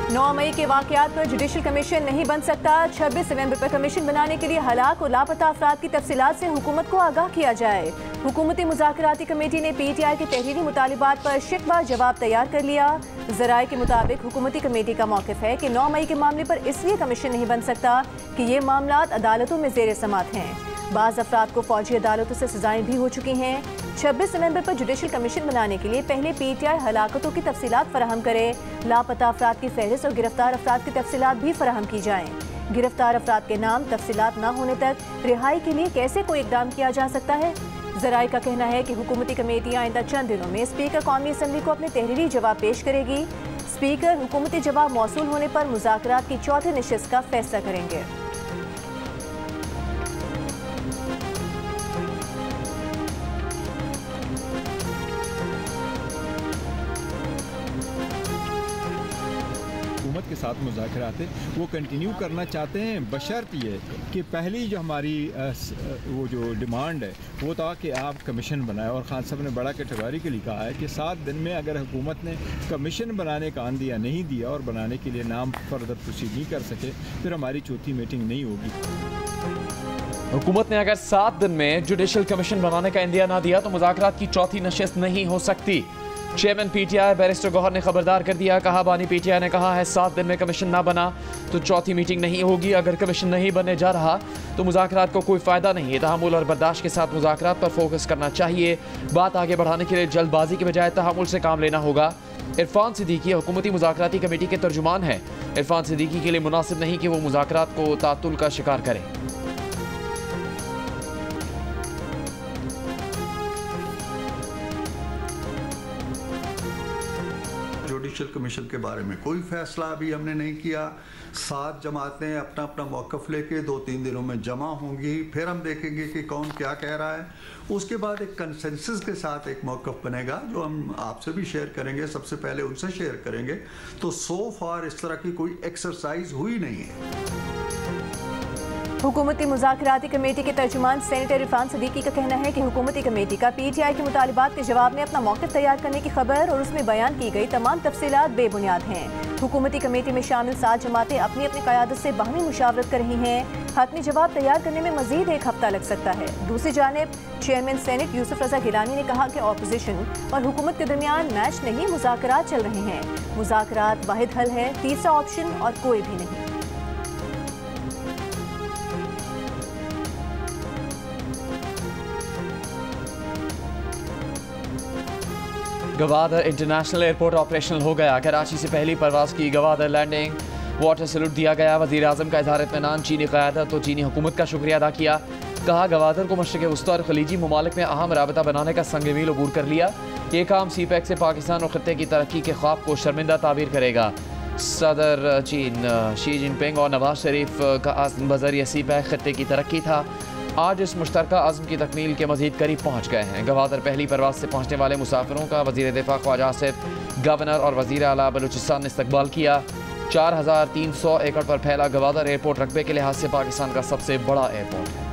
9 मई के वाकयात पर judicial commission नहीं बन सकता। 26 नवंबर पर कमीशन बनाने के लिए हलाक और लापता अफराद की तफसीलात से हुकूमत को आगाह किया जाए। हुकूमती मुज़ाकराती कमेटी ने PTI के तहरीरी मुतालिबात पर शिकवा जवाब तैयार कर लिया। ज़राए के मुताबिक हुकूमती कमेटी का मौक़िफ़ है कि 9 मई के मामले पर इसलिए कमीशन नहीं बन सकता कि ये मामलात अदालतों में ज़ेर समात हैं। बाज़ अफराद को फौजी अदालतों से सजाएं भी हो चुकी हैं। 26 नवंबर पर जुडिशल कमीशन बनाने के लिए पहले PTI हलाकतों की तफसीलात फराहम करे। लापता अफराद की फहरिस्त और गिरफ्तार अफराद की तफसीलात भी फराहम की जाएँ। गिरफ्तार अफराद के नाम तफसीलात न होने तक रिहाई के लिए कैसे कोई इकदाम किया जा सकता है। ज़राए का कहना है कि हुकूमती कमेटी आइंदा चंद दिनों में स्पीकर कौमी असम्बली को अपने तहरीरी जवाब पेश करेगी। स्पीकर हुकूमती जवाब मौसूल होने पर मुज़ाकरात की चौथी नशिस्त का फैसला करेंगे। के साथ मुज़ाकरात वो कंटिन्यू करना चाहते हैं, बशर्त ये कि पहली जो हमारी वो जो डिमांड है वो था कि आप कमीशन बनाए। और खान साहब ने बड़ा कैटेगोरिकली कहा है कि 7 दिन में अगर हुकूमत ने कमीशन बनाने का आंदिया नहीं दिया और बनाने के लिए नाम फर्दर प्रोसीड नहीं कर सके, फिर हमारी चौथी मीटिंग नहीं होगी। हुकूमत ने अगर 7 दिन में जुडिशल कमीशन बनाने का इंदिया ना दिया तो मुज़ाकरात की चौथी नशिस्त नहीं हो सकती। चेयरमैन PTI बैरिस्टर गौहर ने खबरदार कर दिया। कहा बानी PTI ने कहा है 7 दिन में कमीशन ना बना तो चौथी मीटिंग नहीं होगी। अगर कमीशन नहीं बनने जा रहा तो मुज़ाकरात को कोई फ़ायदा नहीं है। तहम्मुल और बर्दाश्त के साथ मुज़ाकरात पर फोकस करना चाहिए। बात आगे बढ़ाने के लिए जल्दबाजी के बजाय तहम्मुल से काम लेना होगा। इरफान सिद्दीकी हुकूमती मुज़ाकराती कमेटी के तर्जुमान हैं। इरफान सिद्दीकी के लिए मुनासिब नहीं कि वो मुज़ाकरात को तातुल का शिकार करें। जुडिशल कमीशन के बारे में कोई फैसला अभी हमने नहीं किया। 7 जमातें अपना अपना मौक़िफ़ लेके 2-3 दिनों में जमा होंगी, फिर हम देखेंगे कि कौन क्या कह रहा है। उसके बाद एक कंसेंसस के साथ एक मौक़िफ़ बनेगा जो हम आपसे भी शेयर करेंगे, सबसे पहले उनसे शेयर करेंगे। तो सो फार इस तरह की कोई एक्सरसाइज हुई नहीं है। हुकूमती मुज़ाकराती कमेटी के तर्जुमान सेनेटर इरफान सिद्दीकी का कहना है कि हुकूमती कमेटी का PTI के मुतालिबात के जवाब में अपना मौक़िफ़ तैयार करने की खबर और उसमें बयान की गई तमाम तफसीलात बेबुनियाद हैं। हुकूमती कमेटी में शामिल 7 जमातें अपनी अपनी क़यादत से बाहमी मुशावरत कर रही हैं। हतमी जवाब तैयार करने में मज़ीद 1 हफ्ता लग सकता है। दूसरी जानिब चेयरमैन सेनेट यूसुफ रज़ा गिलानी ने कहा कि ऑपोजिशन और हुकूमत के दरमियान मैच नहीं, मुज़ाकरात चल रहे हैं। मुज़ाकरात वाहिद हल है, तीसरा ऑप्शन और कोई भी नहीं। गवादर इंटरनेशनल एयरपोर्ट ऑपरेशनल हो गया। कराची से पहली परवाज़ की गवादर लैंडिंग, वाटर सैल्यूट दिया गया। वज़ीर आज़म का इज़हार इत्मीनान, चीनी क़यादत और चीनी हुकूमत का शुक्रिया अदा किया। कहा गवादर को मशरिक़ वस्ती और खलीजी ममालिक में अहम राबता बनाने का संग मील अबूर कर लिया। ये काम CPEC से पाकिस्तान और ख़त्ते की तरक्की के ख्वाब को शर्मिंदा ताबीर करेगा। सदर चीन शी जिनपिंग और नवाज शरीफ का आज़म बज़रिए CPEC ख़त्ते की तरक्की था। आज इस मुश्तरका अज़्म की तकमील के मज़ीद करीब पहुँच गए हैं। गवादर पहली परवाज़ से पहुँचने वाले मुसाफिरों का वज़ीर दिफ़ा ख्वाजा आसिफ, गवर्नर और वज़ीर आला बलूचिस्तान ने इस्तकबाल किया। 4300 एकड़ पर फैला गवादर एयरपोर्ट रकबे के लिहाज से पाकिस्तान का सबसे बड़ा एयरपोर्ट है।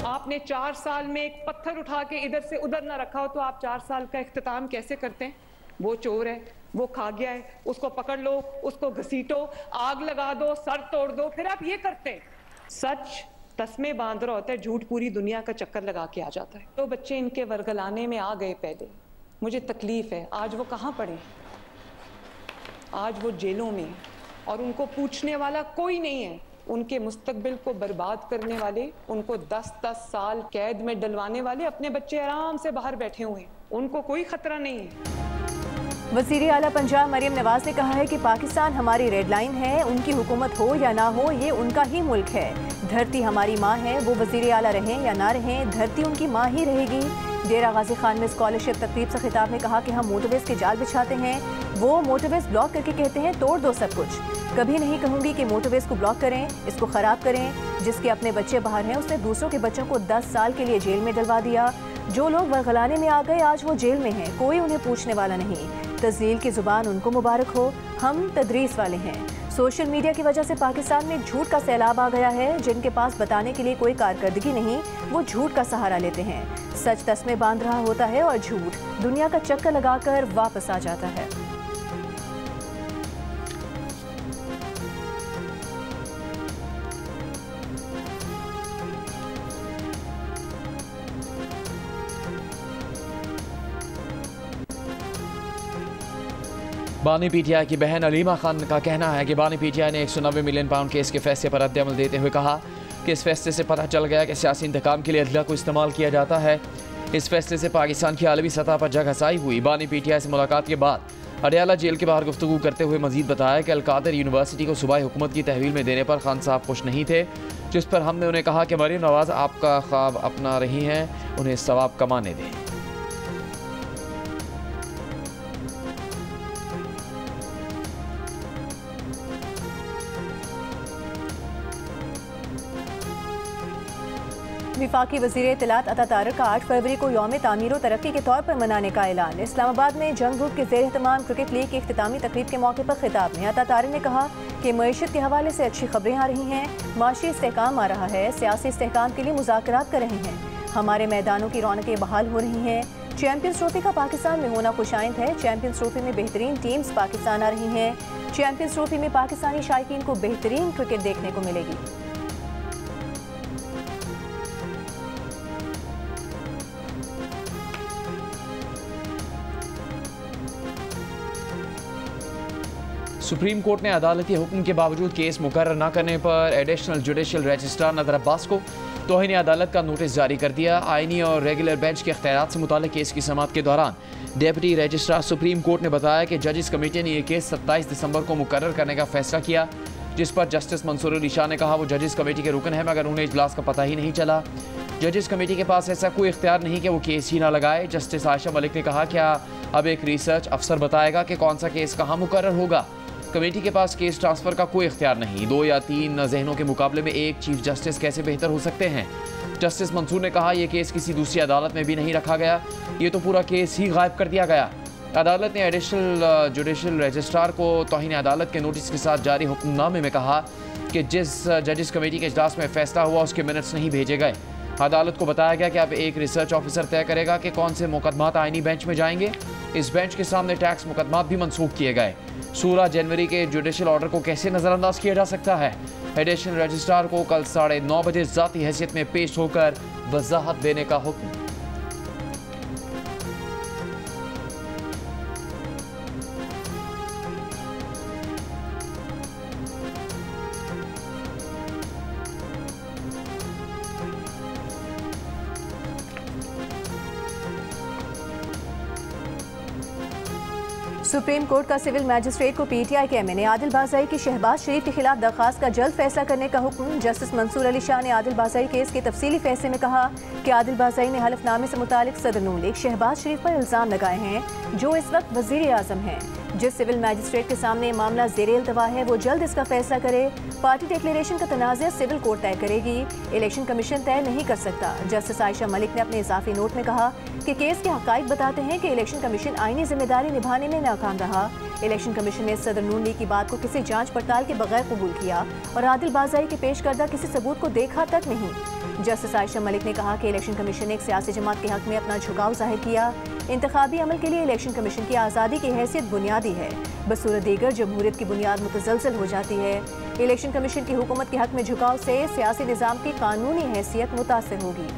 आपने 4 साल में एक पत्थर उठा के इधर से उधर ना रखा हो तो आप 4 साल का इख्तिताम कैसे करते हैं? वो चोर है, वो खा गया है, उसको पकड़ लो, उसको घसीटो, आग लगा दो, सर तोड़ दो, फिर आप ये करते हैं। सच तस्मे बांध रहा होता है, झूठ पूरी दुनिया का चक्कर लगा के आ जाता है। तो बच्चे इनके वर्गलाने में आ गए पहले, मुझे तकलीफ है। आज वो कहाँ पड़े? आज वो जेलों में और उनको पूछने वाला कोई नहीं है। उनके मुस्तकबिल को बर्बाद करने वाले, उनको 10-10 साल कैद में डलवाने वाले अपने बच्चे आराम से बाहर बैठे हुए हैं, उनको कोई खतरा नहीं है। वज़ीर आला पंजाब मरियम नवाज ने कहा है कि पाकिस्तान हमारी रेड लाइन है। उनकी हुकूमत हो या ना हो, ये उनका ही मुल्क है। धरती हमारी माँ है, वो वज़ीर आला रहें या ना रहें, धरती उनकी माँ ही रहेगी। डेरा गाजी खान में स्कॉलरशिप तकरीब से खिताब में कहा कि हम मोटरवेज़ के जाल बिछाते हैं, वो मोटरवेज़ ब्लॉक करके कहते हैं तोड़ दो सब कुछ। कभी नहीं कहूँगी कि मोटरवेज़ को ब्लॉक करें, इसको ख़राब करें। जिसके अपने बच्चे बाहर हैं उसने दूसरों के बच्चों को 10 साल के लिए जेल में डलवा दिया। जो लोग वर्गलाने में आ गए आज वो जेल में हैं, कोई उन्हें पूछने वाला नहीं। तज़लील की ज़ुबान उनको मुबारक हो, हम तदरीस वाले हैं। सोशल मीडिया की वजह से पाकिस्तान में झूठ का सैलाब आ गया है। जिनके पास बताने के लिए कोई कारकर्दगी नहीं, वो झूठ का सहारा लेते हैं। सच तस्मे बांध रहा होता है और झूठ दुनिया का चक्कर लगाकर वापस आ जाता है। बानी पीटीआई की बहन अलीमा खान का कहना है कि बानी पीटीआई ने 190 मिलियन पाउंड केस के फैसले पर रद्द-ए-अमल देते हुए कहा कि इस फैसले से पता चल गया कि सियासी इंतकाम के लिए अदलिया को इस्तेमाल किया जाता है। इस फैसले से पाकिस्तान की आलमी सतह पर जगहसाई हुई। बानी पीटीआई से मुलाकात के बाद अडयाला जेल के बाहर गुफ्तगू करते हुए मजीद बताया कि अलकादर यूनिवर्सिटी को सूबाई हुकूमत की तहवील में देने पर खान साहब खुश नहीं थे, जिस पर हमने उन्हें कहा कि मरीम नवाज आपका ख्वाब अपना रही हैं, उन्हें सवाब कमाने दें। विफाकी वज़ीर इत्तलात अता तारक का 8 फरवरी को यौम तामीर व तरक्की के तौर पर मनाने का ऐलान। इस्लामाबाद में जंग ग्रुप के ज़ेर एहतमाम क्रिकेट लीग की इख्तितामी तकरीब के मौके पर खिताब में अता तारक ने कहा कि मईशत के हवाले से अच्छी खबरें आ रही हैं, माशी इस्तेहकाम आ रहा है, सियासी इस्तेहकाम के लिए मुज़ाकरात कर रहे हैं, हमारे मैदानों की रौनकें बहाल हो रही हैं। चैंपियंस ट्रॉफी का पाकिस्तान में होना खुशाइंद है। चैंपियंस ट्रॉफी में बेहतरीन टीम्स पाकिस्तान आ रही हैं। चैंपियंस ट्रॉफी में पाकिस्तानी शायकीन को बेहतरीन क्रिकेट देखने को मिलेगी। सुप्रीम कोर्ट ने अदालती हुक्म के बावजूद केस मुकर्रर न करने पर एडिशनल जुडिशल रजिस्ट्रार नदर अब्बास को तौहीन अदालत का नोटिस जारी कर दिया। आईनी और रेगुलर बेंच के इख्तियारात से मुताल्लिक केस की समाअत के दौरान डेप्यूटी रजिस्ट्रार सुप्रीम कोर्ट ने बताया कि जजेस कमेटी ने यह केस 27 दिसंबर को मुकर्रर करने का फैसला किया, जिस पर जस्टिस मंसूर अली शाह ने कहा वो जजेस कमेटी के रुकन है मगर उन्हें इजलास का पता ही नहीं चला। जजेस कमेटी के पास ऐसा कोई इख्तियार नहीं कि वो केस ही ना लगाए। जस्टिस आयशा मलिक ने कहा क्या अब एक रिसर्च अफसर बताएगा कि कौन सा केस कहाँ मुकर्रर होगा। कमेटी के पास केस ट्रांसफ़र का कोई इख्तियार नहीं। 2 या 3 जहनों के मुकाबले में एक चीफ जस्टिस कैसे बेहतर हो सकते हैं। जस्टिस मंसूर ने कहा यह केस किसी दूसरी अदालत में भी नहीं रखा गया, ये तो पूरा केस ही गायब कर दिया गया। अदालत ने एडिशनल जुडिशल रजिस्ट्रार को तौहीन अदालत के नोटिस के साथ जारी हुक्मनामे में कहा कि जिस जजेस कमेटी के इजलास में फैसला हुआ उसके मिनट्स नहीं भेजे गए। अदालत को बताया गया कि अब एक रिसर्च ऑफिसर तय करेगा कि कौन से मुकदमात आईनी बेंच में जाएंगे। इस बेंच के सामने टैक्स मुकदमात भी मनसूख किए गए। 16 जनवरी के जुडिशल ऑर्डर को कैसे नज़रअंदाज किया जा सकता है। एडिशनल रजिस्ट्रार को कल 9:30 बजे ज़ाती हैसियत में पेश होकर वजाहत देने का हुक्म। सुप्रीम कोर्ट का सिविल मैजिस्ट्रेट को पीटीआई के एमएनए आदिल बाज़ाई की शहबाज शरीफ के खिलाफ दरखास्त का जल्द फैसला करने का हुक्म। जस्टिस मंसूर अली शाह ने आदिल बाज़ाई केस के तफसीली फैसले में कहा कि आदिल बाज़ाई ने हलफनामे से मुतालिक सदर नून लीग शहबाज शरीफ पर इल्ज़ाम लगाए हैं, जो इस वक्त वज़ीर आज़म हैं। जिस सिविल मैजिस्ट्रेट के सामने मामला ज़ेरे इल्तवा है वो जल्द इसका फैसला करे। पार्टी डिक्लेरेशन का तनाज़ा सिविल कोर्ट तय करेगी, इलेक्शन कमीशन तय नहीं कर सकता। जस्टिस आयशा मलिक ने अपने इजाफी नोट में कहा कि केस के हक़ाइक़ बताते हैं कि इलेक्शन कमीशन आईनी जिम्मेदारी निभाने में नाकाम रहा। इलेक्शन कमीशन ने सदर नून लीग की बात को किसी जांच पड़ताल के बगैर कबूल किया और आदिल बाज़ाई के पेश करदा किसी सबूत को देखा तक नहीं। जस्टिस आयशा मलिक ने कहा कि इलेक्शन कमीशन ने एक सियासी जमात के हक में अपना झुकाव जाहिर किया। इंतखाबी अमल के लिए इलेक्शन कमीशन की आज़ादी की हैसियत बुनियादी है, बसूरत दीगर जमहूरियत की बुनियाद मुतज़लज़ल हो जाती है। इलेक्शन कमीशन की हुकूमत के हक में झुकाव से सियासी निज़ाम की कानूनी हैसियत मुतासिर होगी।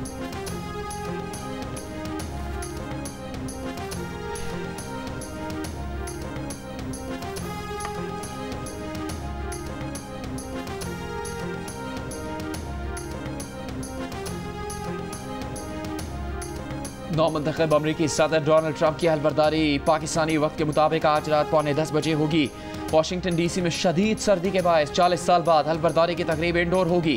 9 मुंतखब अमरीकी सदर डोनाल्ड ट्रंप की हलबरदारी पाकिस्तानी वक्त के मुताबिक आज रात 9:45 बजे होगी। वाशिंगटन डीसी में शदीद सर्दी के बायस 40 साल बाद हलबरदारी की तकरीब इंडोर होगी।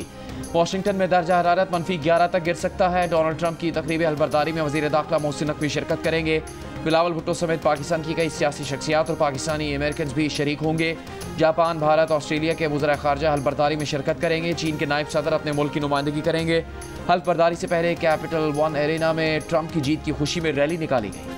वाशिंगटन में दर्जा हरारत -11 तक गिर सकता है। डोनाल्ड ट्रंप की तकरीब हलबरदारी में वज़ीर दाखिला मोहसिन नकवी शिरकत करेंगे। बिलावल भुट्टो समेत पाकिस्तान की कई सियासी शख्सियात और पाकिस्तानी अमेरिकन भी शरीक होंगे। जापान, भारत, ऑस्ट्रेलिया के वज़ीर ख़ारजा हलबरदारी में शिरकत करेंगे। चीन के नायब सदर अपने मुल्क की नुमाइंदगी करेंगे। हलबरदारी से पहले कैपिटल वन एरेना में ट्रंप की जीत की खुशी में रैली निकाली गई।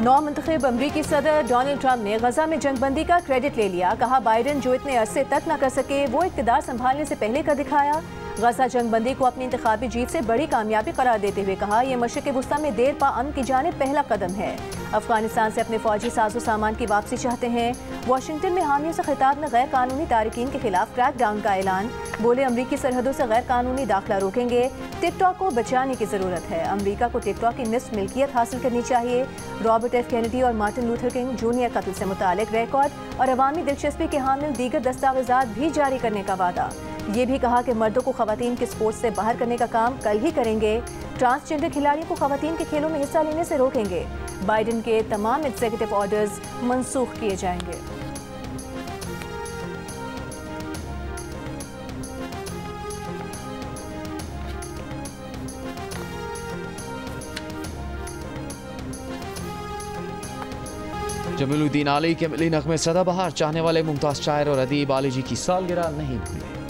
नौ मुंतखब अमरीकी सदर डोनाल्ड ट्रंप ने गजा में जंगबंदी का क्रेडिट ले लिया। कहा बाइडन जो इतने अरसे तक न कर सके वो इक़्तिदार संभालने से पहले कर दिखाया। गजा जंग बंदी को अपनी इंतखाबी जीत से बड़ी कामयाबी करार देते हुए कहा, यह मशरिक़ वुस्ता में देर पा अमन की जानिब पहला कदम है। अफगानिस्तान से अपने फौजी साजो सामान की वापसी चाहते हैं। वाशिंगटन में हामियों से खिताब में गैर कानूनी तारिकीन के खिलाफ क्रैकडाउन का ऐलान। बोले, अमरीकी सरहदों से गैर कानूनी दाखिला रोकेंगे। टिकटॉक को बचाने की ज़रूरत है। अमरीका को टिकटॉक की निस्फ मिल्कियत हासिल करनी चाहिए। रॉबर्ट एफ कैनेडी और मार्टिन लूथर किंग जूनियर कत्ल से मुतालिक रिकॉर्ड और अवामी दिलचस्पी के हामिल दीगर दस्तावेजात भी जारी करने का वादा। ये भी कहा कि मर्दों को खवातीन के स्पोर्ट्स से बाहर करने का काम कल ही करेंगे। ट्रांसजेंडर खिलाड़ियों को खवातीन के खेलों में हिस्सा लेने से रोकेंगे। बाइडेन के तमाम एग्जीक्यूटिव ऑर्डर्स मनसूख किए जाएंगे। जमीलुद्दीन आली के मिली नग़मे सदाबहार, चाहने वाले मुमताज़ शायर और अदीब आली जी की सालगिरह नहीं भूले।